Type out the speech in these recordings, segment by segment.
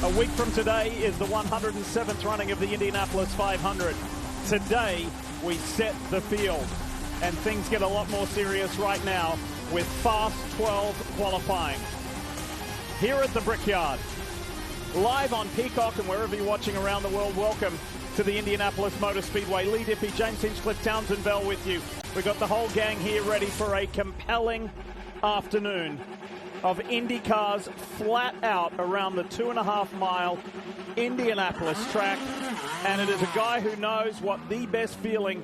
A week from today is the 107th running of the Indianapolis 500. Today, we set the field. And things get a lot more serious right now with Fast 12 qualifying. Here at the Brickyard, live on Peacock and wherever you're watching around the world, welcome to the Indianapolis Motor Speedway. Lee Diffie, James Hinchcliffe, Townsend Bell with you. We've got the whole gang here ready for a compelling afternoon of Indy cars flat out around the 2.5-mile Indianapolis track. And it is a guy who knows what the best feeling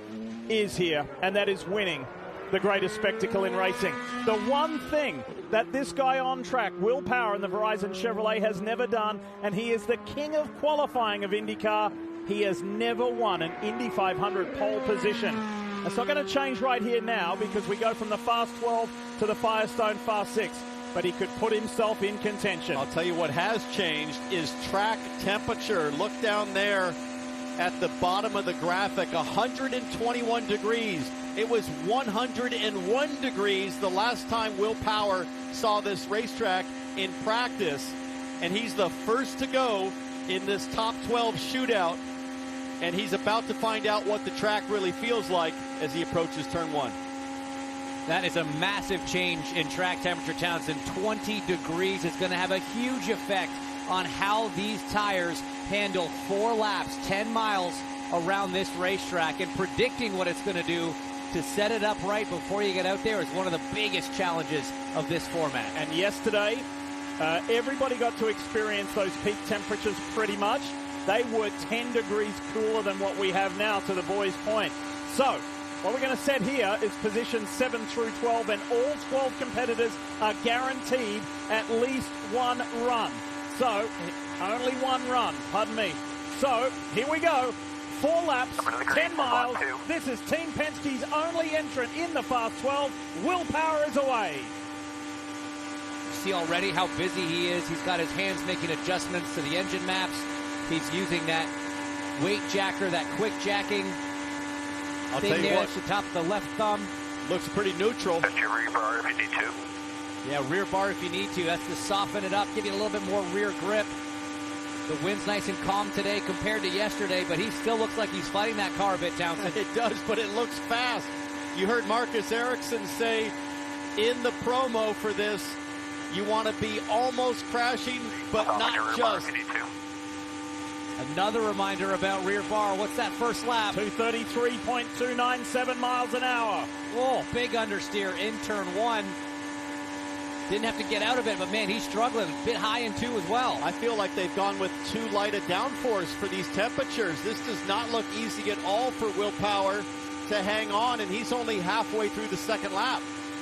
is here, and that is winning the greatest spectacle in racing. The one thing that this guy on track, Will Power in the Verizon Chevrolet, has never done, and he is the king of qualifying of IndyCar, he has never won an Indy 500 pole position. It's not going to change right here now because we go from the Fast 12 to the Firestone Fast 6. But he could put himself in contention. I'll tell you what has changed is track temperature. Look down there at the bottom of the graphic, 121 degrees. It was 101 degrees the last time Will Power saw this racetrack in practice. And he's the first to go in this top 12 shootout. And he's about to find out what the track really feels like as he approaches turn one. That is a massive change in track temperature, Townsend. 20 degrees is going to have a huge effect on how these tires handle 4 laps, 10 miles around this racetrack. And predicting what it's going to do to set it up right before you get out there is one of the biggest challenges of this format. And yesterday, everybody got to experience those peak temperatures pretty much. They were 10 degrees cooler than what we have now, to the boys' point. So what we're going to set here is positions 7 through 12, and all 12 competitors are guaranteed at least one run. So, only one run, pardon me. So, here we go. 4 laps, 10 miles. This is Team Penske's only entrant in the Fast 12. Will Power is away. See already how busy he is. He's got his hands making adjustments to the engine maps. He's using that weight jacker, that quick jacking. I'll tell you what, at the top of the left thumb. Looks pretty neutral. That's your rear bar if you need to. Yeah, rear bar if you need to. That's to soften it up, give you a little bit more rear grip. The wind's nice and calm today compared to yesterday, but he still looks like he's fighting that car a bit, Townsend. It does, but it looks fast. You heard Marcus Ericsson say in the promo for this, you want to be almost crashing, but not just. Another reminder about rear bar. What's that first lap? 233.297 miles an hour. Oh, big understeer in turn 1. Didn't have to get out of it, but man, he's struggling. A bit high in 2 as well. I feel like they've gone with too light a downforce for these temperatures. This does not look easy at all for Will Power to hang on, and he's only halfway through the second lap.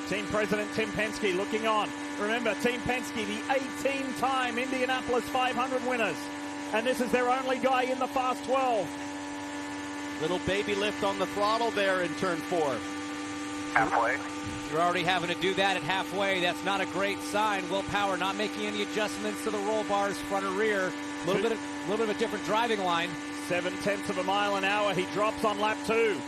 Team President Tim Penske looking on. Remember, Team Penske, the 18-time Indianapolis 500 winners. And this is their only guy in the Fast 12. Little baby lift on the throttle there in turn 4. Halfway. You're already having to do that at halfway. That's not a great sign. Will Power not making any adjustments to the roll bars, front or rear. A little bit of a different driving line. 0.7 of a mile an hour. He drops on lap 2.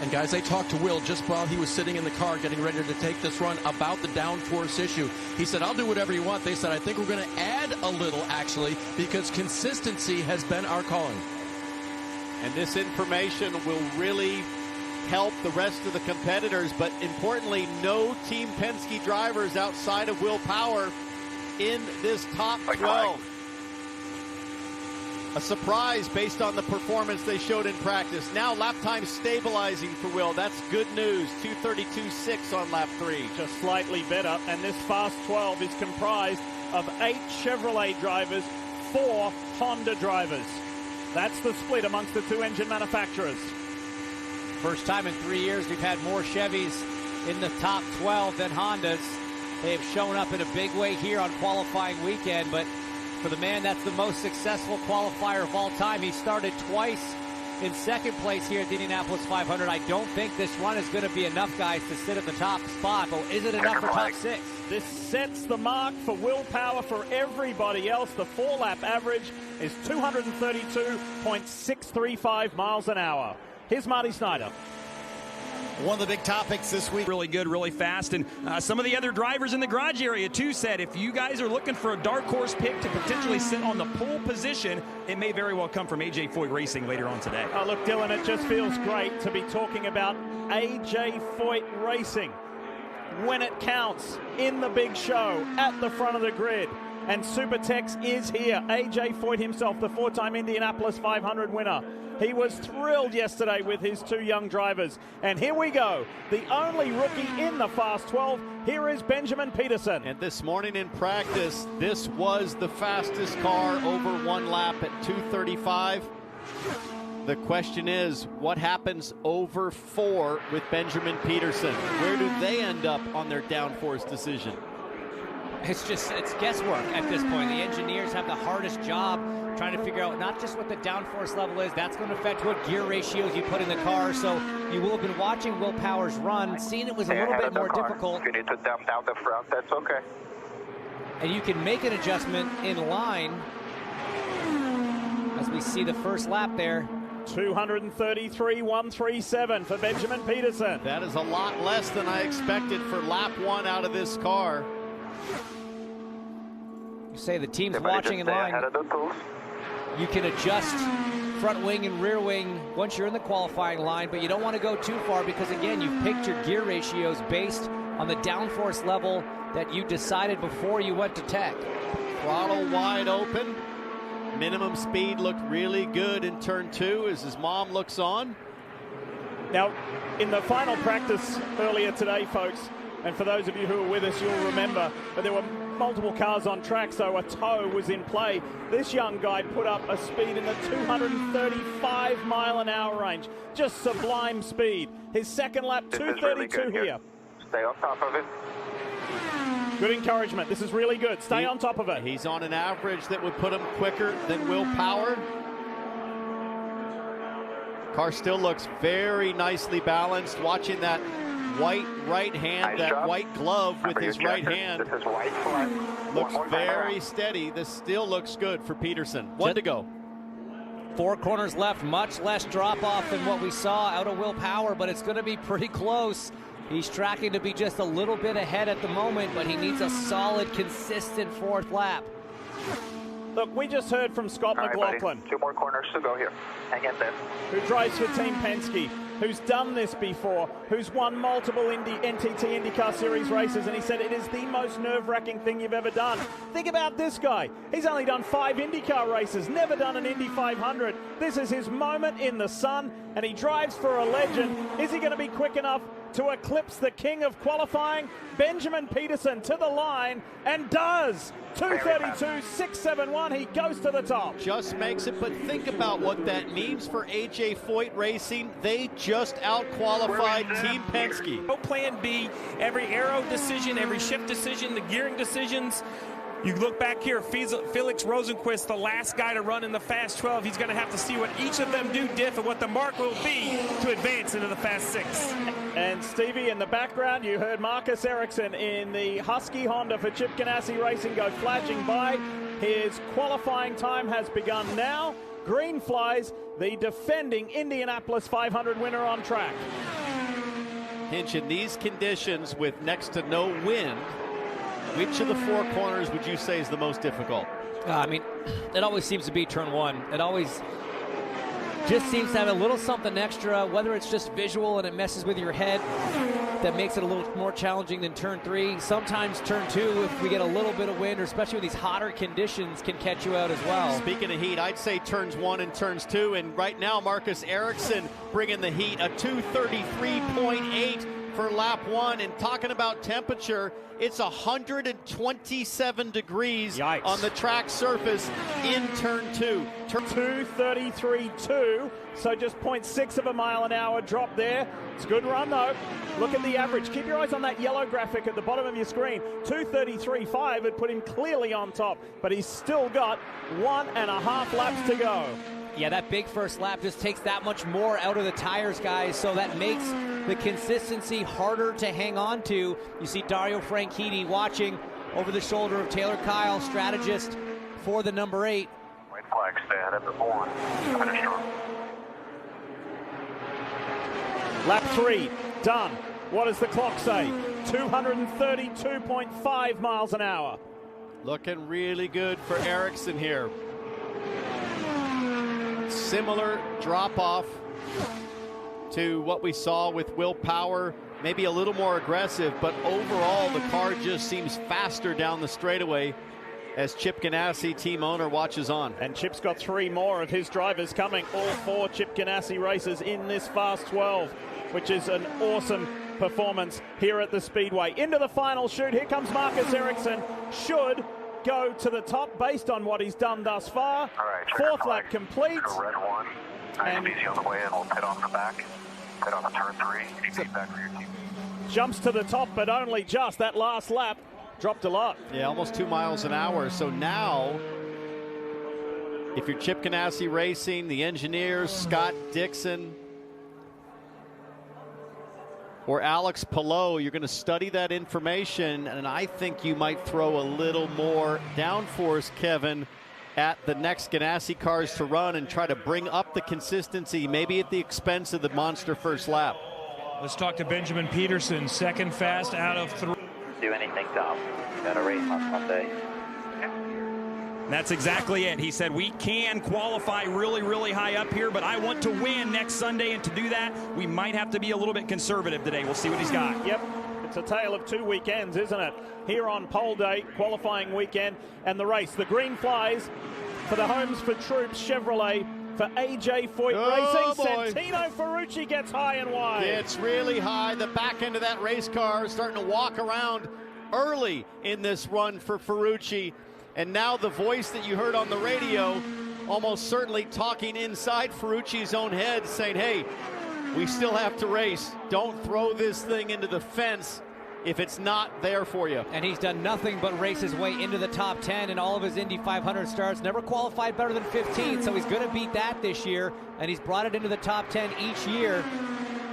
And guys, they talked to Will just while he was sitting in the car getting ready to take this run about the downforce issue. He said, I'll do whatever you want. They said, I think we're going to add a little, actually, because consistency has been our calling. And this information will really help the rest of the competitors, but importantly, no Team Penske drivers outside of Will Power in this top 12. A surprise based on the performance they showed in practice. Now lap time stabilizing for Will. That's good news. 2:32.6 on lap 3. Just slightly better. And this Fast 12 is comprised of 8 Chevrolet drivers, 4 Honda drivers. That's the split amongst the 2 engine manufacturers. First time in 3 years we've had more Chevys in the top 12 than Hondas. They have shown up in a big way here on qualifying weekend, but for the man that's the most successful qualifier of all time, he started twice in second place here at the Indianapolis 500. I don't think this run is going to be enough, guys, to sit at the top spot, but is it enough for top 6? This sets the mark for Will Power for everybody else. The 4-lap average is 232.635 miles an hour. Here's Marty Snyder. one of the big topics this week. Really good, really fast, and some of the other drivers in the garage area too said if you guys are looking for a dark horse pick to potentially sit on the pole position, it may very well come from AJ Foyt Racing later on today. Oh, look, Dylan, it just feels great to be talking about AJ Foyt Racing when it counts in the big show at the front of the grid. And Supertex is here. AJ Foyt himself, the four-time Indianapolis 500 winner. He was thrilled yesterday with his two young drivers. And here we go. The only rookie in the Fast 12. Here is Benjamin Peterson. And this morning in practice, this was the fastest car over one lap at 2:35. The question is, what happens over 4 with Benjamin Peterson? Where do they end up on their downforce decision? It's guesswork at this point. The engineers have the hardest job trying to figure out not just what the downforce level is, that's going to affect what gear ratios you put in the car. So you will have been watching Will Power's run, seeing it was a little bit more difficult. If you need to dump down the front, that's okay. And you can make an adjustment in line as we see the first lap there. 233.137 for Benjamin Peterson. That is a lot less than I expected for lap 1 out of this car. You say the team's watching in line. You can adjust front wing and rear wing once you're in the qualifying line, but you don't want to go too far because, again, you've picked your gear ratios based on the downforce level that you decided before you went to tech. Throttle wide open. Minimum speed looked really good in turn 2 as his mom looks on. Now, in the final practice earlier today, folks, and for those of you who are with us, you'll remember that there were multiple cars on track, so a tow was in play. This young guy put up a speed in the 235-mile-an-hour range. Just sublime speed. His second lap, 232 really here. Stay on top of it. Good encouragement. This is really good. Stay on top of it. He's on an average that would put him quicker than Will Power. Car still looks very nicely balanced. Watching that white right hand, nice job. White glove with his right hand. This is white flag. Looks very steady. This still looks good for Peterson. 1 to go. 4 corners left, much less drop off than what we saw out of Will Power, but it's going to be pretty close. He's tracking to be just a little bit ahead at the moment, but he needs a solid, consistent 4th lap. Look, we just heard from Scott McLaughlin. Buddy. 2 more corners to go here. Hang in there. Who drives for Team Penske, who's done this before, who's won multiple NTT IndyCar Series races, and he said it is the most nerve-wracking thing you've ever done. Think about this guy. He's only done 5 IndyCar races, never done an Indy500. This is his moment in the sun, and he drives for a legend. Is he going to be quick enough to eclipse the king of qualifying? Benjamin Peterson to the line, and does. 232.671, he goes to the top. Just makes it, but think about what that means for AJ Foyt Racing. They just out-qualified Team Penske. No plan B, every aero decision, every shift decision, the gearing decisions. You look back here, Felix Rosenquist, the last guy to run in the Fast 12. He's going to have to see what each of them do diff and what the mark will be to advance into the Fast 6. And Stevie, in the background, you heard Marcus Ericsson in the Husky Honda for Chip Ganassi Racing go flashing by. His qualifying time has begun now. Green flies, the defending Indianapolis 500 winner on track. Hinch, in these conditions with next to no wind, which of the 4 corners would you say is the most difficult? I mean, it always seems to be turn 1. It always just seems to have a little something extra, whether it's just visual and it messes with your head, that makes it a little more challenging than turn 3. Sometimes turn 2, if we get a little bit of wind, or especially with these hotter conditions, can catch you out as well. Speaking of heat, I'd say turns 1 and turns 2, and right now Marcus Ericsson bringing the heat, a 233.8 for lap 1. And talking about temperature, it's 127 degrees Yikes. on the track surface in turn 2. 233.2, so just 0.6 of a mile an hour drop there. It's a good run though. Look at the average. Keep your eyes on that yellow graphic at the bottom of your screen. 233.5 would put him clearly on top, but he's still got 1.5 laps to go. Yeah, that big first lap just takes that much more out of the tires, guys, so that makes the consistency harder to hang on to. You see Dario Franchitti watching over the shoulder of Taylor Kyle, strategist for the number 8. White flag, stay ahead of the 1. Finish strong. Lap 3, Done. What does the clock say? 232.5 miles an hour. Looking really good for Ericsson here. Similar drop-off to what we saw with Will Power, maybe a little more aggressive, but overall the car just seems faster down the straightaway as Chip Ganassi, team owner, watches on. And Chip's got 3 more of his drivers coming, all 4 Chip Ganassi races in this Fast 12, which is an awesome performance here at the Speedway. Into the final shoot, here comes Marcus Ericsson. Should go to the top based on what he's done thus far. All right, 4th lap complete. Red 1. Nice easy on the way, and we'll pit off the back. Pit on the turn 3. Keep feedback for your team. Jumps to the top, but only just. That last lap dropped a lot. Yeah, almost 2 miles an hour. So now, if you're Chip Ganassi Racing, the engineers, Scott Dixon, or Alex Palou, you're going to study that information, and I think you might throw a little more downforce, Kevin, at the next Ganassi cars to run and try to bring up the consistency, maybe at the expense of the monster first lap. Let's talk to Benjamin Peterson, second fast out of 3. Do anything, Tom. Got a race on Sunday. That's exactly it. He said, we can qualify really, really high up here, but I want to win next Sunday, and to do that, we might have to be a little bit conservative today. We'll see what he's got. Yep, it's a tale of 2 weekends, isn't it? Here on pole day, qualifying weekend, and the race. The green flies for the Homes for Troops Chevrolet for AJ Foyt Racing. Boy. Santino Ferrucci gets high and wide. It's really high. The back end of that race car is starting to walk around early in this run for Ferrucci. And now the voice that you heard on the radio almost certainly talking inside Ferrucci's own head, saying, hey, we still have to race. Don't throw this thing into the fence if it's not there for you. And he's done nothing but race his way into the top 10 in all of his Indy 500 starts. Never qualified better than 15, so he's going to beat that this year. And he's brought it into the top 10 each year.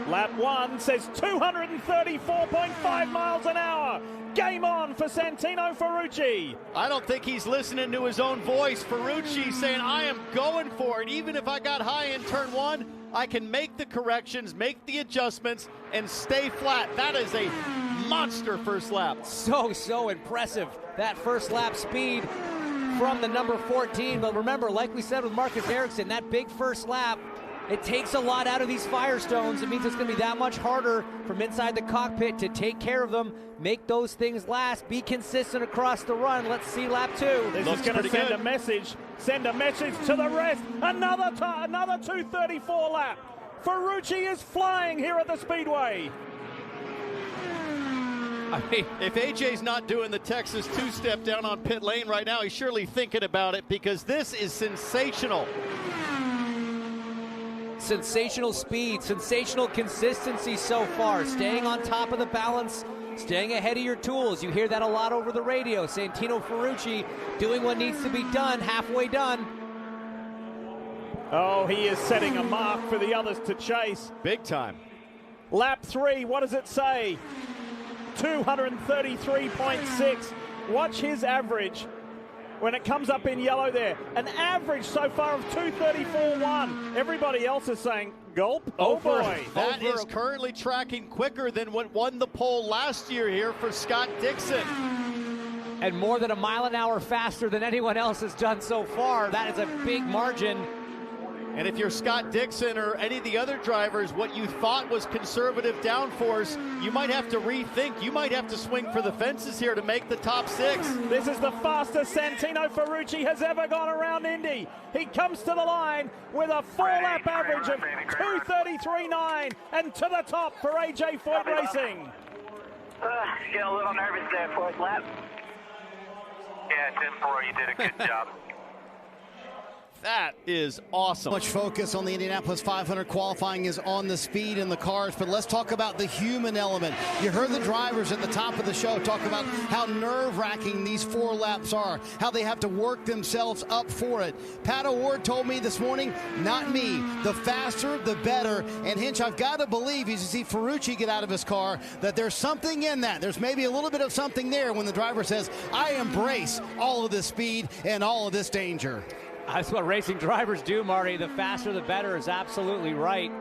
Lap 1 says 234.5 miles an hour. Game on for Santino Ferrucci. I don't think he's listening to his own voice. Ferrucci saying, I am going for it. Even if I got high in turn 1, I can make the corrections, make the adjustments, and stay flat. That is a monster first lap. So impressive. That first lap speed from the number 14. But remember, like we said with Marcus Ericsson, that big first lap, it takes a lot out of these Firestones. It means it's going to be that much harder from inside the cockpit to take care of them, make those things last, be consistent across the run. Let's see lap 2. This is going to send a message to the rest. Another 234 lap. Ferrucci is flying here at the Speedway. I mean, if AJ's not doing the Texas two-step down on pit lane right now, he's surely thinking about it, because this is sensational. Sensational speed, sensational consistency so far, staying on top of the balance, staying ahead of your tools. You hear that a lot over the radio. Santino Ferrucci doing what needs to be done, halfway done. Oh, he is setting a mark for the others to chase. Big time. Lap 3, what does it say? 233.6. Watch his average when it comes up in yellow there. An average so far of 234.1. Everybody else is saying, gulp. Oh boy. That is currently tracking quicker than what won the pole last year here for Scott Dixon. And more than a mile an hour faster than anyone else has done so far. That is a big margin. And if you're Scott Dixon or any of the other drivers, what you thought was conservative downforce, you might have to rethink. You might have to swing for the fences here to make the top 6. This is the fastest Santino Ferrucci has ever gone around Indy. He comes to the line with a 4-lap average of 233.9 and to the top for AJ Foyt Racing. Getting a little nervous there, 4th lap. Yeah, 10-4, you did a good job. That is awesome. Much focus on the Indianapolis 500 qualifying is on the speed in the cars, but let's talk about the human element. You heard the drivers at the top of the show talk about how nerve-wracking these 4 laps are, how they have to work themselves up for it. Pat O'Ward told me this morning, not me, the faster, the better. And Hinch, I've got to believe, as you see Ferrucci get out of his car, that there's something in that. There's maybe a little bit of something there when the driver says, I embrace all of this speed and all of this danger. That's what racing drivers do, Marty. The faster, the better is absolutely right.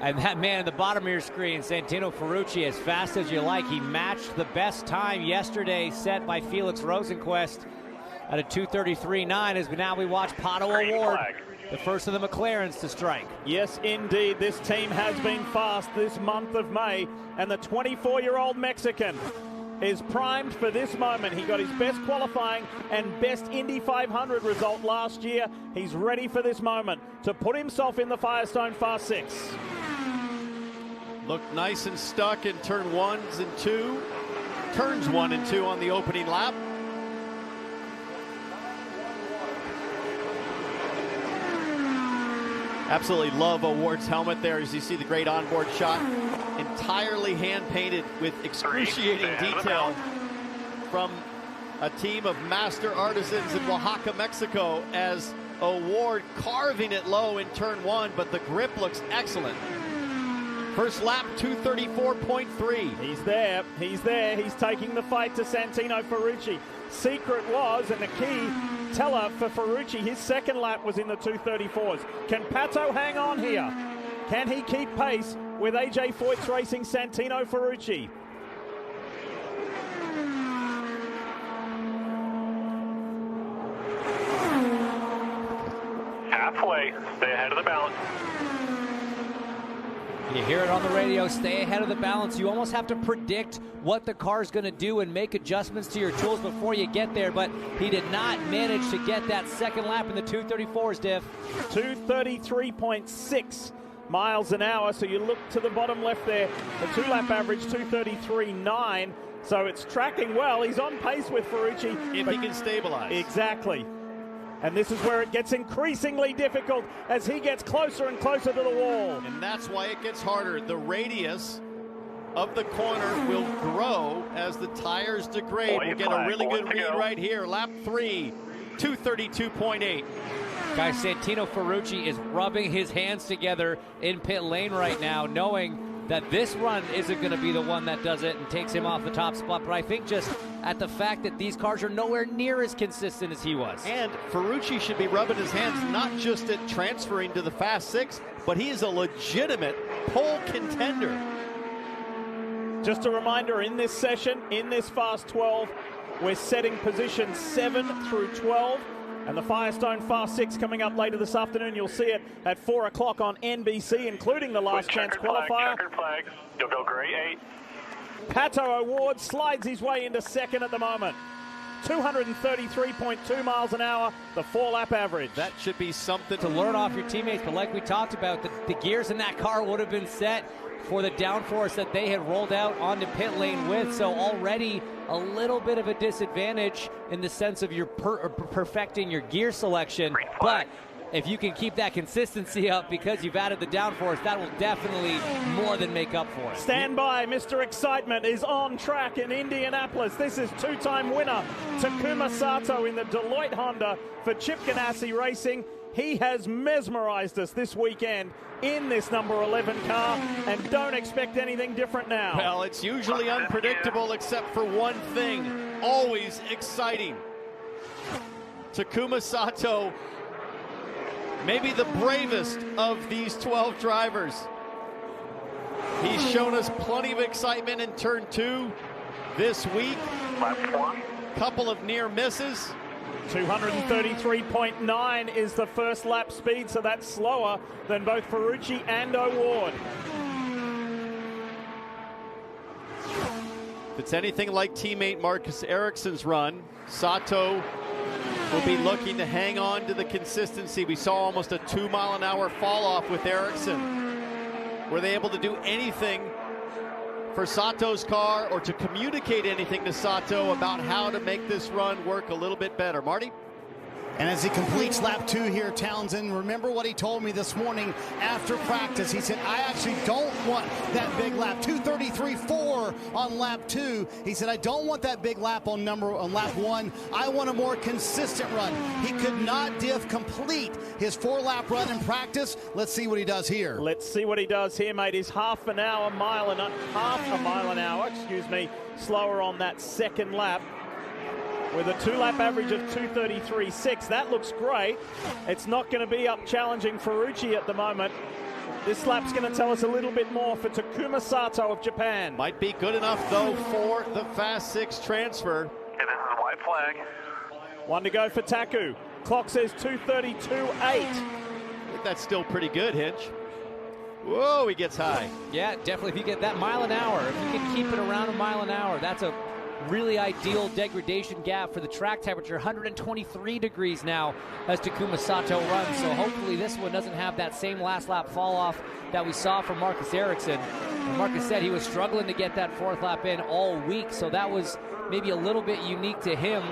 And that man at the bottom of your screen, Santino Ferrucci, as fast as you like. He matched the best time yesterday set by Felix Rosenqvist at a 2:33.9. As now we watch Pato O'Ward, the first of the McLarens to strike. Yes, indeed. This team has been fast this month of May, and the 24-year-old Mexican is primed for this moment. He got his best qualifying and best Indy 500 result last year. He's ready for this moment to put himself in the Firestone Fast 6. Looked nice and stuck in turns 1 and 2 on the opening lap. Absolutely love O'Ward's helmet there as you see the great onboard shot. Entirely hand-painted with excruciating detail from a team of master artisans in Oaxaca, Mexico, as O'Ward carving it low in turn 1, but the grip looks excellent. First lap, 2:34.3. He's there, he's taking the fight to Santino Ferrucci. Secret was, and the key teller for Ferrucci, his second lap was in the 2:34s. Can Pato hang on here? Can he keep pace with AJ Foyt's racing Santino Ferrucci? Halfway, stay ahead of the balance. You hear it on the radio, stay ahead of the balance. You almost have to predict what the car's going to do and make adjustments to your tools before you get there, but he did not manage to get that second lap in the 2:34s, Diff. 2:33.6 miles an hour, so you look to the bottom left there, the 2-lap average 2:33.9, so it's tracking well. He's on pace with Ferrucci. If he can stabilize. Exactly. And this is where it gets increasingly difficult as he gets closer and closer to the wall. And that's why it gets harder. The radius of the corner will grow as the tires degrade. We'll get a really good read right here. Lap 3, 2:32.8. Guys, Santino Ferrucci is rubbing his hands together in pit lane right now, knowing that this run isn't going to be the one that does it and takes him off the top spot. But I think just at the fact that these cars are nowhere near as consistent as he was. And Ferrucci should be rubbing his hands not just at transferring to the Fast 6, but he is a legitimate pole contender. Just a reminder, in this session, in this Fast 12, we're setting positions 7 through 12. And the Firestone Fast 6 coming up later this afternoon. You'll see it at 4 o'clock on NBC, including the last chance qualifier. Checkered flag. You'll go gray 8. Pato O'Ward slides his way into second at the moment. 233.2 miles an hour, the 4-lap average. That should be something to learn off your teammates, but like we talked about, the gears in that car would have been set for the downforce that they had rolled out onto pit lane with, so already a little bit of a disadvantage in the sense of you're perfecting your gear selection, but if you can keep that consistency up because you've added the downforce, that will definitely more than make up for it. Stand by, Mr. Excitement is on track in Indianapolis. This is two-time winner Takuma Sato in the Deloitte Honda for Chip Ganassi Racing. He has mesmerized us this weekend in this number 11 car, and don't expect anything different now. Well, it's usually unpredictable except for one thing, always exciting. Takuma Sato, maybe the bravest of these 12 drivers. He's shown us plenty of excitement in turn 2 this week. Couple of near misses. 233.9 is the first lap speed, so that's slower than both Ferrucci and O'Ward. If it's anything like teammate Marcus Ericsson's run, Sato will be looking to hang on to the consistency. We saw almost a 2-mile-an-hour fall off with Ericsson. Were they able to do anything for Sato's car or to communicate anything to Sato about how to make this run work a little bit better? Marty? And as he completes lap 2 here, Townsend, remember what he told me this morning after practice. He said, I actually don't want that big lap. 2:33.4 on lap 2. He said, I don't want that big lap on lap 1. I want a more consistent run. He could not complete his 4-lap run in practice. Let's see what he does here. Let's see what he does here, mate. He's half a mile an hour, slower on that second lap, with a 2-lap average of 2:33.6. That looks great. It's not going to be up challenging Ferrucci at the moment. This lap's going to tell us a little bit more for Takuma Sato of Japan. Might be good enough, though, for the Fast 6 transfer. And this is a white flag. One to go for Taku. Clock says 2:32.8. I think that's still pretty good, Hinch. Whoa, he gets high. Yeah, definitely. If you get that mile an hour, if you can keep it around a mile an hour, that's a really ideal degradation gap for the track temperature. 123 degrees now as Takuma Sato runs, so hopefully this one doesn't have that same last lap fall off that we saw from Marcus Ericsson. And Marcus said he was struggling to get that fourth lap in all week, so that was maybe a little bit unique to him.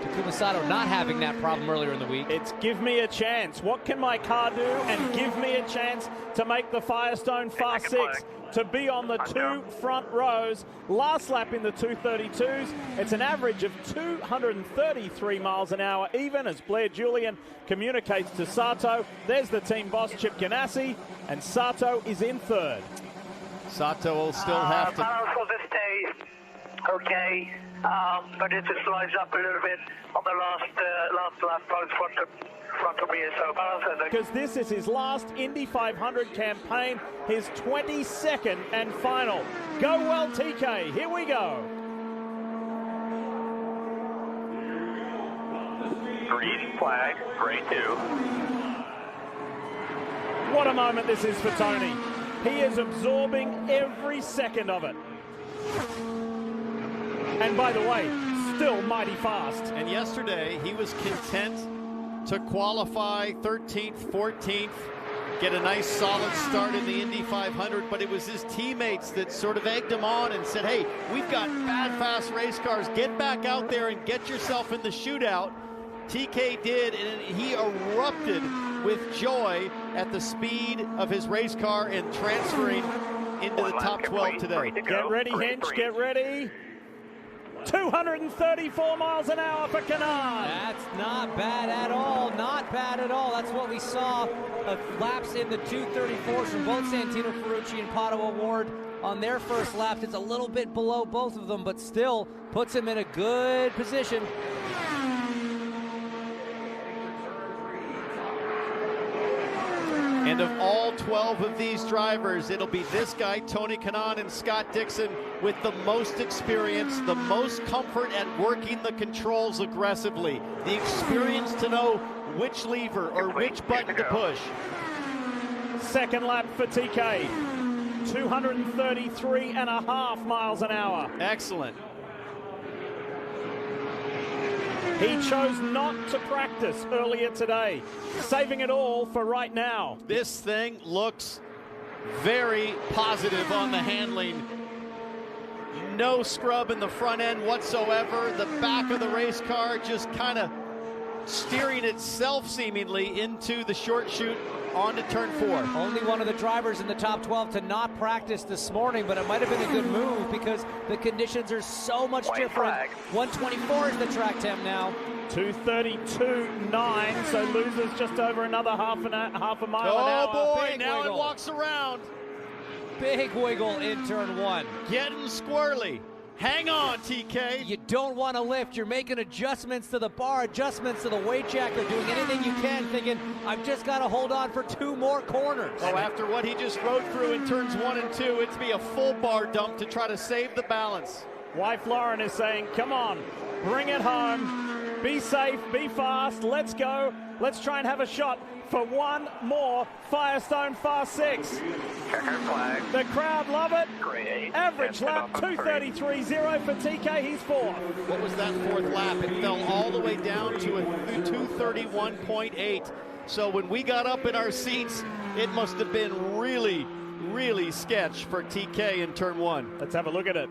Takuma Sato not having that problem earlier in the week. It's give me a chance. What can my car do? And give me a chance to make the Firestone Fast 6 to be on the two front rows. Last lap in the 2:32s. It's an average of 233 miles an hour even as Blair Julian communicates to Sato. There's the team boss, Chip Ganassi, and Sato is in third. Sato will still have to... For this day, okay, but it just lines up a little bit on the last lap, both front of me, so because this is his last Indy 500 campaign, his 22nd and final. Go well, TK. Here we go. green flag, grade 2. What a moment this is for Tony. He is absorbing every second of it. And by the way, still mighty fast. And yesterday, he was content to qualify 13th, 14th, get a nice solid start in the Indy 500, but it was his teammates that sort of egged him on and said, hey, we've got bad, fast race cars. Get back out there and get yourself in the shootout. TK did, and he erupted with joy at the speed of his race car and transferring into the top 12 today. Get ready, Hinch, get ready. 234 miles an hour for CANAL. That's not bad at all. Not bad at all. That's what we saw of laps in the 234s from both Santino Ferrucci and Pato O'Ward on their first lap. It's a little bit below both of them, but still puts him in a good position. And of all 12 of these drivers, it'll be this guy, Tony Kanaan and Scott Dixon, with the most experience, the most comfort at working the controls aggressively, the experience to know which lever or which button to push. Second lap for TK, 233.5 miles an hour. Excellent. He chose not to practice earlier today, saving it all for right now. This thing looks very positive on the handling. No scrub in the front end whatsoever. The back of the race car just kind of steering itself seemingly into the short chute onto turn 4. Only one of the drivers in the top 12 to not practice this morning, but it might have been a good move because the conditions are so much different. 124 is the track temp now. 232.9, so loses just over another half a mile an hour. Oh boy, Big now wiggle. it walks around. Big wiggle in turn 1. Getting squirrely. Hang on, TK. You don't want to lift. You're making adjustments to the bar, adjustments to the weight jack. You're doing anything you can, thinking, I've just got to hold on for 2 more corners. Oh, after what he just rode through in turns 1 and 2, it'd be a full bar dump to try to save the balance. Wife Lauren is saying, come on, bring it home. Be safe, be fast, let's go. Let's try and have a shot for one more Firestone Fast 6. Checker flag. The crowd love it. Great. Average lap 233.0 for TK, he's 4th. What was that 4th lap? It fell all the way down to a 231.8. So when we got up in our seats, it must have been really, really sketch for TK in turn 1. Let's have a look at it.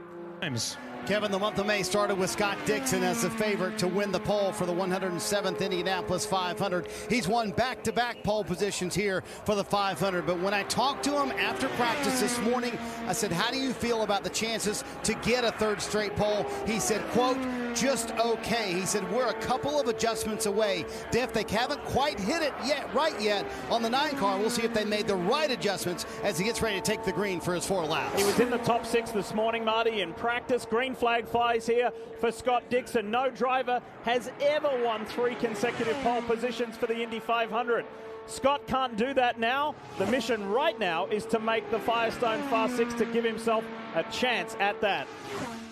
Kevin, the month of May started with Scott Dixon as the favorite to win the pole for the 107th Indianapolis 500. He's won back-to-back pole positions here for the 500. But when I talked to him after practice this morning, I said, how do you feel about the chances to get a 3rd straight pole? He said, quote, just okay. He said, we're a couple of adjustments away. Diff, they haven't quite hit it yet on the 9 car. We'll see if they made the right adjustments as he gets ready to take the green for his 4 laps. He was in the top 6 this morning, Marty, in practice. Green green flag flies here for Scott Dixon. No driver has ever won 3 consecutive pole positions for the Indy 500. Scott can't do that now. The mission right now is to make the Firestone Fast 6 to give himself a chance at that.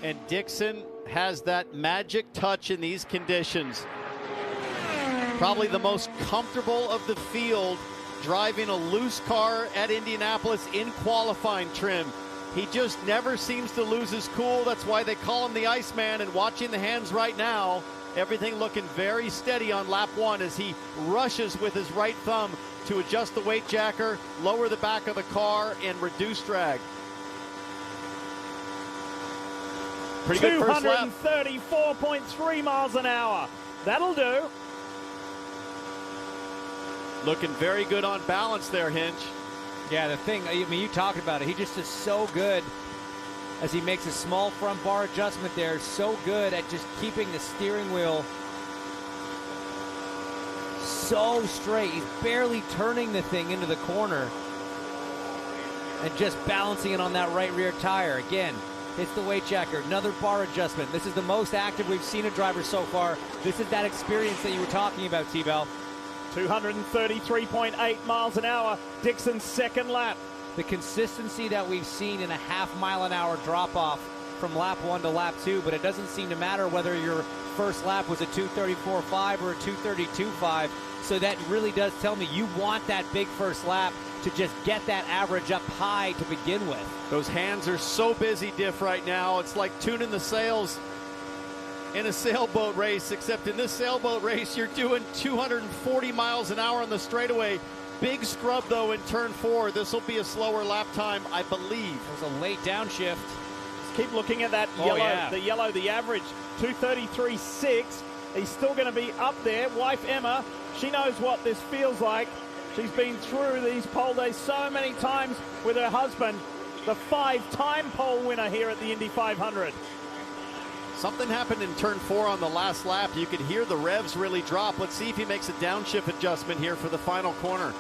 And Dixon has that magic touch in these conditions. Probably the most comfortable of the field, driving a loose car at Indianapolis in qualifying trim. He just never seems to lose his cool. That's why they call him the Iceman. And watching the hands right now, everything looking very steady on lap 1 as he rushes with his right thumb to adjust the weight jacker, lower the back of the car, and reduce drag. Pretty good first lap. 234.3 miles an hour. That'll do. Looking very good on balance there, Hinch. Yeah, the thing, I mean, you talked about it. He just is so good as he makes a small front bar adjustment there. So good at just keeping the steering wheel so straight. He's barely turning the thing into the corner and just balancing it on that right rear tire. Again, hits the weight jacker, another bar adjustment. This is the most active we've seen a driver so far. This is that experience that you were talking about, T-Bell. 233.8 miles an hour, Dixon's second lap. The consistency that we've seen in a half-mile-an-hour drop-off from lap 1 to lap 2, but it doesn't seem to matter whether your first lap was a 2:34.5 or a 2:32.5. So that really does tell me you want that big first lap to just get that average up high to begin with. Those hands are so busy, Diff, right now. It's like tuning the sails in a sailboat race, except in this sailboat race, you're doing 240 miles an hour on the straightaway. Big scrub, though, in turn 4. This will be a slower lap time, I believe. It was a late downshift. Just keep looking at that yellow, the average, 233.6. He's still going to be up there. Wife Emma, she knows what this feels like. She's been through these pole days so many times with her husband, the 5-time pole winner here at the Indy 500. Something happened in turn 4 on the last lap. You could hear the revs really drop. Let's see if he makes a downshift adjustment here for the final corner.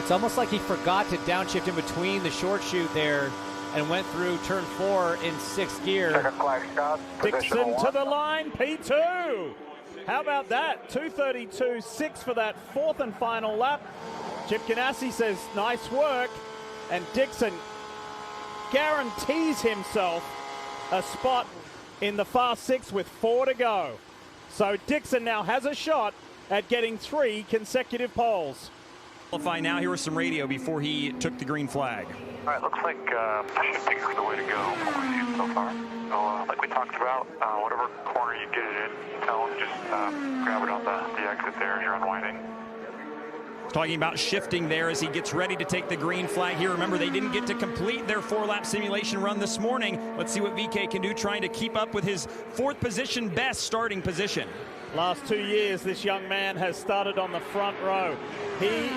It's almost like he forgot to downshift in between the short chute there and went through turn 4 in 6th gear. Dixon to the line, P2. How about that? 232.6 for that 4th and final lap. Chip Ganassi says, nice work. And Dixon guarantees himself a spot in the Fast 6 with 4 to go. So Dixon now has a shot at getting 3 consecutive poles. Qualify now. Here was some radio before he took the green flag. All right, looks like shifting is the way to go from what we've seen so far. So, like we talked about, whatever corner you get it in, tell them just grab it on the exit there as you're unwinding. Talking about shifting there as he gets ready to take the green flag here. Remember, they didn't get to complete their 4-lap simulation run this morning. Let's see what VK can do, trying to keep up with his 4th position best starting position. Last 2 years, this young man has started on the front row. He,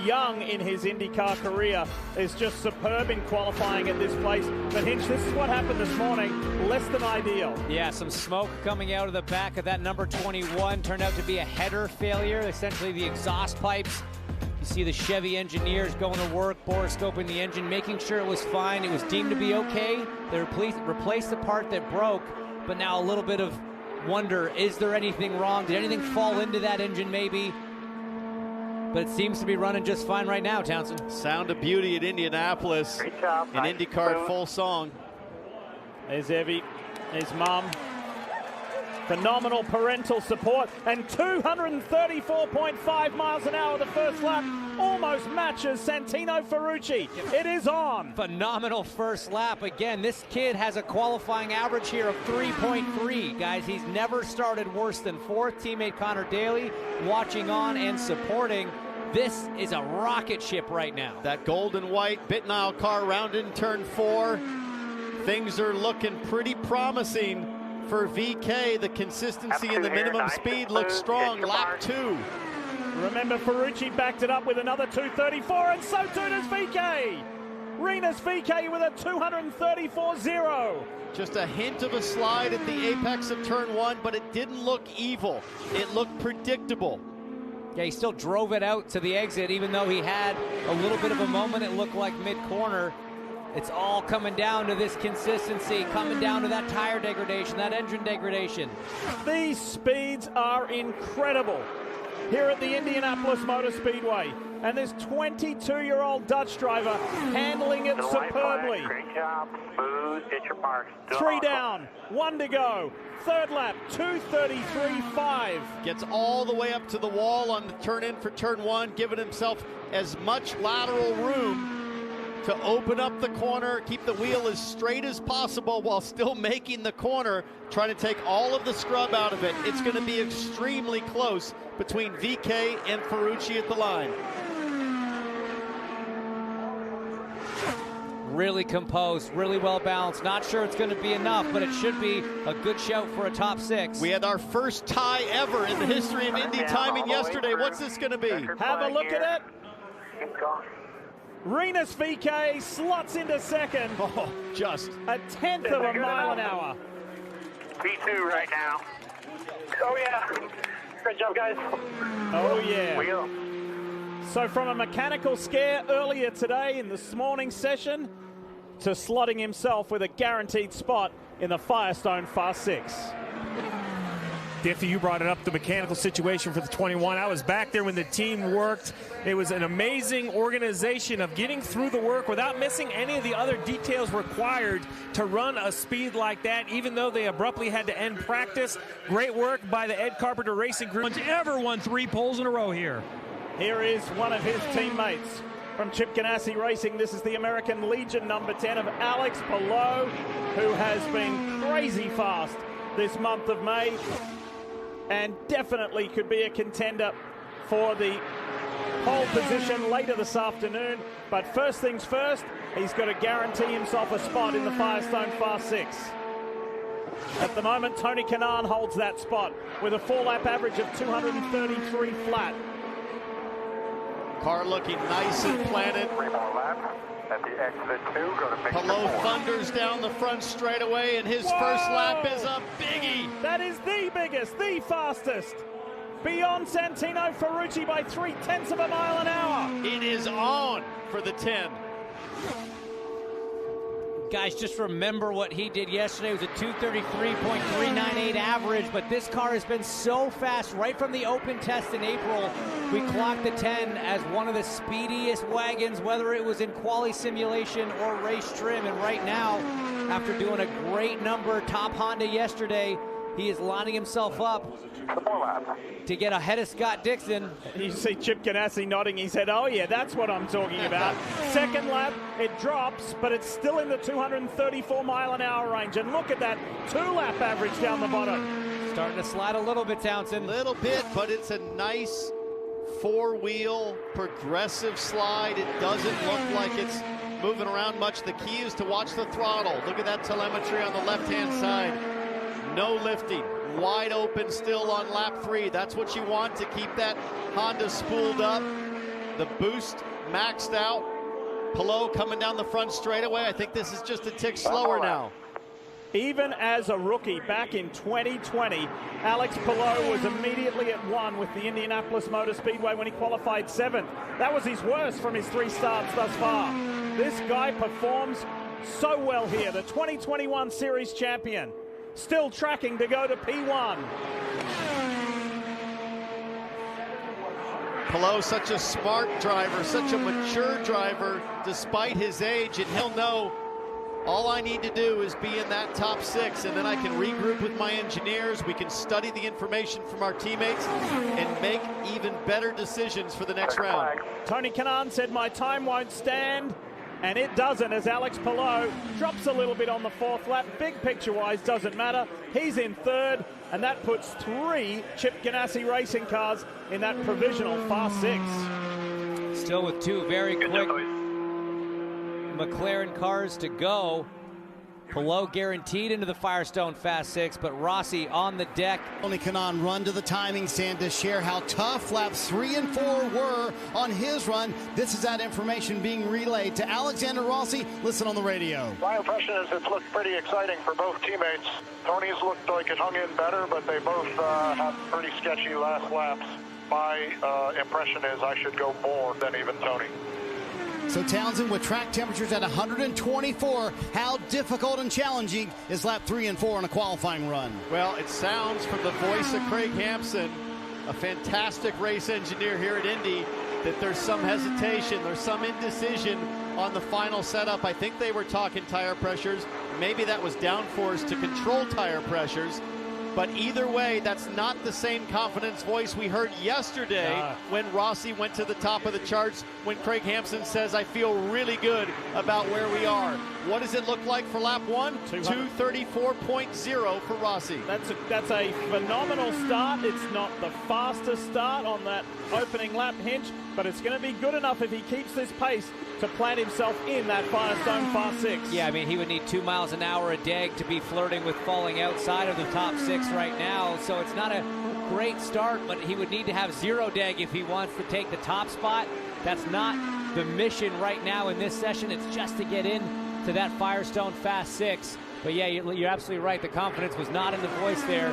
young in his IndyCar career, is just superb in qualifying at this place. But Hinch, this is what happened this morning. Less than ideal. Yeah, some smoke coming out of the back of that number 21. Turned out to be a header failure, essentially the exhaust pipes. You see the Chevy engineers going to work, borescoping the engine, making sure it was fine. It was deemed to be okay. They replaced the part that broke, but now a little bit of wonder, is there anything wrong? Did anything fall into that engine maybe? But it seems to be running just fine right now, Townsend. Sound of beauty at Indianapolis. Great job. An IndyCar full song. There's Evie, his mum. Phenomenal parental support, and 234.5 miles an hour the first lap. Almost matches Santino Ferrucci. It is on. Phenomenal first lap. Again, this kid has a qualifying average here of 3.3. Guys, he's never started worse than 4th. Teammate Connor Daly watching on and supporting. This is a rocket ship right now. That gold and white Bitnile car round in turn 4. Things are looking pretty promising for VK. The consistency in the minimum speed looks strong. Lap 2. Remember, Ferrucci backed it up with another 234, and so too does VK. Rinus VK with a 234.0. Just a hint of a slide at the apex of turn 1, but it didn't look evil. It looked predictable. Yeah, he still drove it out to the exit, even though he had a little bit of a moment. It looked like mid-corner. It's all coming down to this consistency, coming down to that tire degradation, that engine degradation. These speeds are incredible here at the Indianapolis Motor Speedway. And this 22-year-old Dutch driver handling it superbly. Great job. Smooth. Get your marks. 3 down, 1 to go. Third lap, 2:33.5. Gets all the way up to the wall on the turn in for turn 1, giving himself as much lateral room to open up the corner, keep the wheel as straight as possible while still making the corner, trying to take all of the scrub out of it. It's going to be extremely close between VK and Ferrucci at the line. Really composed, really well balanced. Not sure it's going to be enough, but it should be a good shout for a top 6. We had our first tie ever in the history of Indy timing yesterday. What's this going to be? Have a look at it. Keep going. Rinus VK slots into second. Oh, just a 1/10 of a mile an hour. P2 right now. Oh, yeah. Great job, guys. Oh, yeah. Wheel. So from a mechanical scare earlier today in this morning's session to slotting himself with a guaranteed spot in the Firestone Fast 6. Diffie, you brought it up, the mechanical situation for the 21. I was back there when the team worked. It was an amazing organization of getting through the work without missing any of the other details required to run a speed like that, even though they abruptly had to end practice. Great work by the Ed Carpenter Racing Group. Ever won 3 poles in a row here. Here is one of his teammates from Chip Ganassi Racing. This is the American Legion number 10 of Alex Palou, who has been crazy fast this month of May and definitely could be a contender for the pole position later this afternoon. But first things first, he's got to guarantee himself a spot in the Firestone Fast 6. At the moment, Tony Kanaan holds that spot with a 4-lap average of 233 flat. Car looking nice and planted. 3 more laps at the exit 2. Go to Palou thunders down the front straightaway, and his first lap is a biggie. That is the biggest, the fastest. Beyond Santino Ferrucci by 0.3 of a mile an hour. It is on for the 10. Guys, just remember what he did yesterday. It was a 233.398 average, but this car has been so fast right from the open test in April. We clocked the 10 as one of the speediest wagons, whether it was in quali simulation or race trim. And right now, after doing a great number, top Honda yesterday, he is lining himself up to get ahead of Scott Dixon. You see Chip Ganassi nodding. He said, oh, yeah, that's what I'm talking about. Second lap, it drops, but it's still in the 234 mile an hour range. And look at that 2-lap average down the bottom. Starting to slide a little bit, Townsend. A little bit, but it's a nice 4-wheel progressive slide. It doesn't look like it's moving around much. The key is to watch the throttle. Look at that telemetry on the left-hand side. No lifting, wide open still on lap 3. That's what you want to keep that Honda spooled up. The boost maxed out. Palou coming down the front straightaway. I think this is just a tick slower now. Even as a rookie back in 2020, Alex Palou was immediately at 1 with the Indianapolis Motor Speedway when he qualified 7th. That was his worst from his 3 starts thus far. This guy performs so well here, the 2021 Series champion. Still tracking to go to P1. Palou, such a smart driver, such a mature driver, despite his age, and he'll know all I need to do is be in that top 6, and then I can regroup with my engineers. We can study the information from our teammates and make even better decisions for the next round. Tony Kanaan said, my time won't stand. And it doesn't, as Alex Palou drops a little bit on the 4th lap. Big picture-wise, doesn't matter. He's in 3rd, and that puts 3 Chip Ganassi racing cars in that provisional Fast 6. Still with 2 very quick McLaren cars to go. Palou guaranteed into the Firestone Fast 6, but Rossi on the deck. Tony Kanaan run to the timing stand to share how tough laps 3 and 4 were on his run. This is that information being relayed to Alexander Rossi. Listen on the radio. My impression is it's looked pretty exciting for both teammates. Tony's looked like it hung in better, but they both had pretty sketchy last laps. my impression is I should go more than even Tony. So Townsend, with track temperatures at 124, how difficult and challenging is lap 3 and 4 on a qualifying run? Well, it sounds from the voice of Craig Hampson, a fantastic race engineer here at Indy, that there's some hesitation, there's some indecision on the final setup. I think they were talking tire pressures. Maybe that was downforce to control tire pressures. But either way, that's not the same confidence voice we heard yesterday when Rossi went to the top of the charts, when Craig Hampson says, I feel really good about where we are. What does it look like for lap 1? 2:34.0 for Rossi. That's a phenomenal start. It's not the fastest start on that opening lap hinge, but it's going to be good enough if he keeps this pace to plant himself in that Firestone Fast 6. Yeah, I mean, he would need 2 miles an hour a day to be flirting with falling outside of the top 6 right now. So it's not a great start, but he would need to have 0 deg if he wants to take the top spot. That's not the mission right now in this session. It's just to get in to that Firestone Fast 6. But yeah, you're absolutely right. The confidence was not in the voice there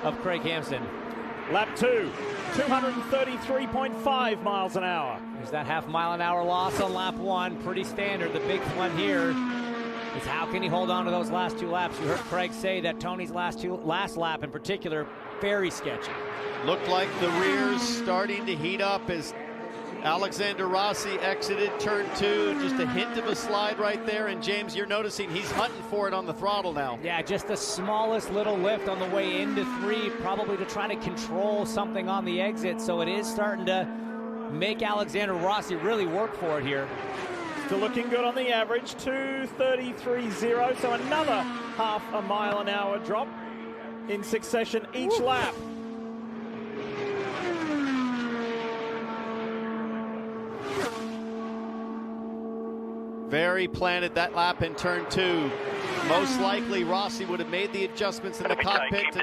of Craig Hampson. Lap 2, 233.5 miles an hour. There's that half-mile-an-hour loss on lap 1. Pretty standard. The big one here is how can he hold on to those last 2 laps. You heard Craig say that Tony's last lap in particular, very sketchy. Looked like the rear's starting to heat up as Alexander Rossi exited turn 2. Just a hint of a slide right there, and James, you're noticing he's hunting for it on the throttle now. Yeah, just the smallest little lift on the way into 3, probably to try to control something on the exit. So it is starting to make Alexander Rossi really work for it here. Still looking good on the average, 2:33.0, so another half a mile an hour drop in succession each lap. Very planted that lap in turn 2. Most likely Rossi would have made the adjustments in the cockpit to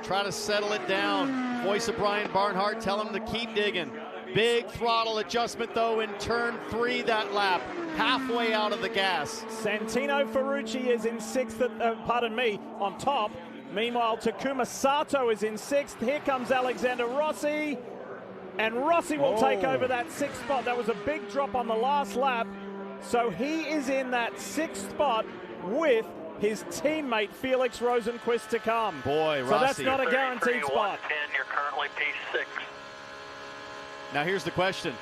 try to settle it down. Voice of Brian Barnhart, tell him to keep digging. Big throttle adjustment though in turn 3 that lap, halfway out of the gas. Santino Ferrucci is in 6th, on top. Meanwhile, Takuma Sato is in 6th. Here comes Alexander Rossi, and Rossi will take over that 6th spot. That was a big drop on the last lap. So he is in that 6th spot with his teammate Felix Rosenqvist to come. Boy, Rossi. So that's not a guaranteed spot. You're currently P6. Now here's the question.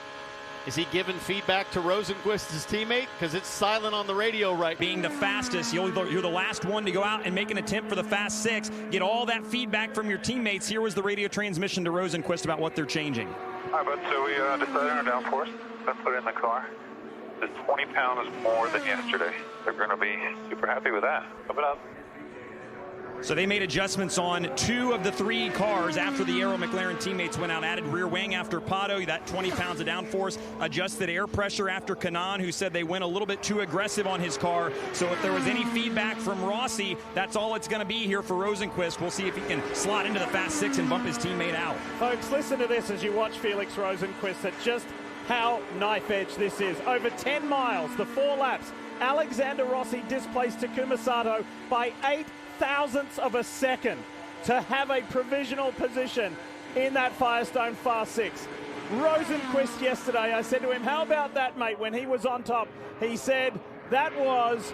Is he giving feedback to Rosenqvist, his teammate? Because it's silent on the radio right now. Being the fastest, you're the last one to go out and make an attempt for the Fast 6. Get all that feedback from your teammates. Here was the radio transmission to Rosenqvist about what they're changing. All right, bud, so we decided on downforce. Let's put it in the car. It's 20 pounds more than yesterday. They're going to be super happy with that. Pump it up. So they made adjustments on 2 of the 3 cars after the Aero McLaren teammates went out. Added rear wing after Pato, that 20 pounds of downforce. Adjusted air pressure after Canan, who said they went a little bit too aggressive on his car. So if there was any feedback from Rossi, that's all it's going to be here for Rosenqvist. We'll see if he can slot into the Fast 6 and bump his teammate out. Folks, listen to this as you watch Felix Rosenqvist. At just how knife edge this is. Over 10 miles, the 4 laps, Alexander Rossi displaced Takuma Sato by 8 thousandths of a second to have a provisional position in that Firestone Fast 6. Rosenqvist yesterday, I said to him, how about that, mate, when he was on top? He said, that was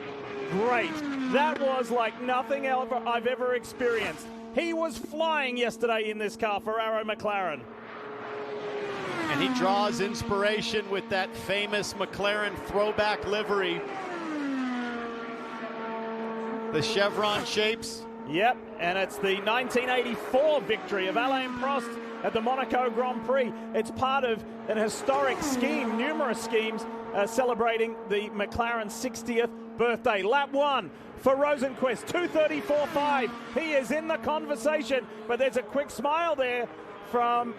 great. That was like nothing else I've ever experienced. He was flying yesterday in this car for Aero McLaren. And he draws inspiration with that famous McLaren throwback livery. The chevron shapes. Yep, and it's the 1984 victory of Alain Prost at the Monaco Grand Prix. It's part of an historic scheme, numerous schemes celebrating the McLaren 60th birthday. Lap 1 for Rosenqvist, 2:34.5. He is in the conversation, but there's a quick smile there from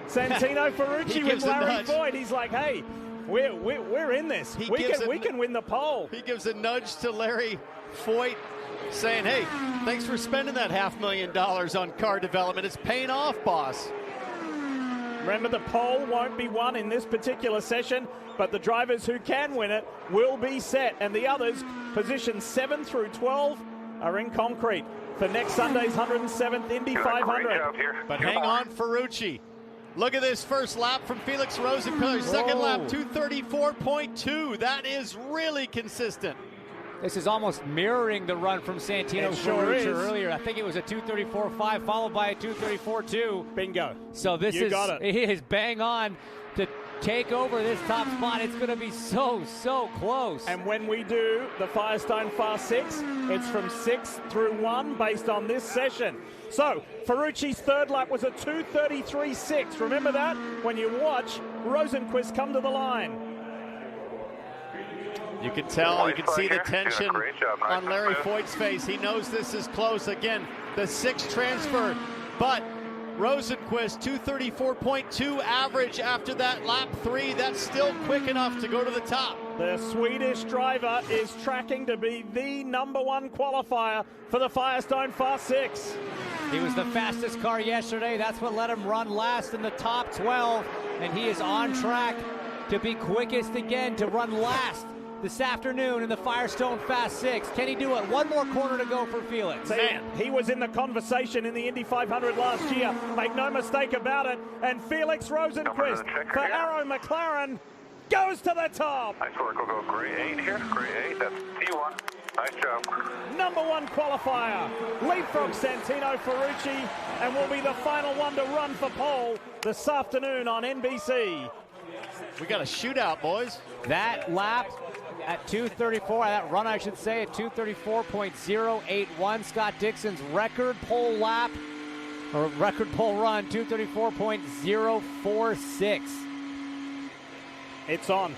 Santino Ferrucci with Larry Foyt. He's like, hey, we're in this. We can win the pole. He gives a nudge to Larry Foyt, saying, hey, thanks for spending that $500,000 on car development. It's paying off, boss. Remember, the pole won't be won in this particular session, but the drivers who can win it will be set, and the others, positions 7 through 12, are in concrete for next Sunday's 107th Indy 500. But hang on, Ferrucci. Look at this first lap from Felix Rosenquist. Second lap, 234.2. That is really consistent. This is almost mirroring the run from Santino Ferrucci earlier. I think it was a 234.5 followed by a 234.2. Bingo. So this You got it. He is bang on to take over this top spot. It's going to be so close. And when we do the Firestone Fast 6, it's from 6 through 1 based on this session. So Ferrucci's third lap was a 233.6. Remember that? When you watch Rosenquist come to the line. You can tell, you can see the tension on Larry Foyt's face. He knows this is close. Again, the 6 transfer, but Rosenquist, 234.2 average after that lap 3. That's still quick enough to go to the top. The Swedish driver is tracking to be the #1 qualifier for the Firestone Fast 6. He was the fastest car yesterday. That's what let him run last in the top 12. And he is on track to be quickest again, to run last this afternoon in the Firestone Fast 6. Can he do it? One more corner to go for Felix. Man, he was in the conversation in the Indy500 last year. Make no mistake about it. And Felix Rosenquist for Arrow McLaren goes to the top. Nice work. We'll go grade 8 here. Grade 8. That's T1. Nice job. #1 qualifier. Lead from Santino Ferrucci and will be the final one to run for pole this afternoon on NBC. We got a shootout, boys. That lap at 234, that run I should say, at 234.081. Scott Dixon's record pole lap, or record pole run, 234.046. It's on.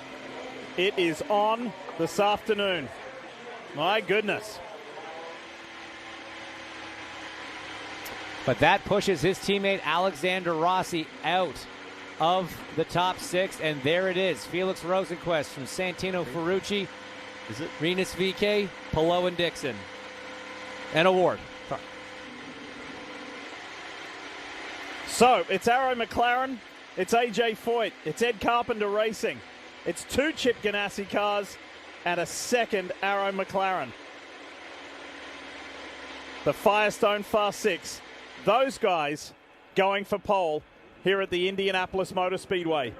It is on this afternoon. My goodness. But that pushes his teammate Alexander Rossi out of the top 6, and there it is. Felix Rosenquist from Santino Ferrucci. Is it? Rinus VeeKay, Palou, and Dixon. An award. So, it's Arrow McLaren, it's AJ Foyt, it's Ed Carpenter Racing, it's 2 Chip Ganassi cars, and a second Arrow McLaren. The Firestone Fast 6. Those guys going for pole here at the Indianapolis Motor Speedway.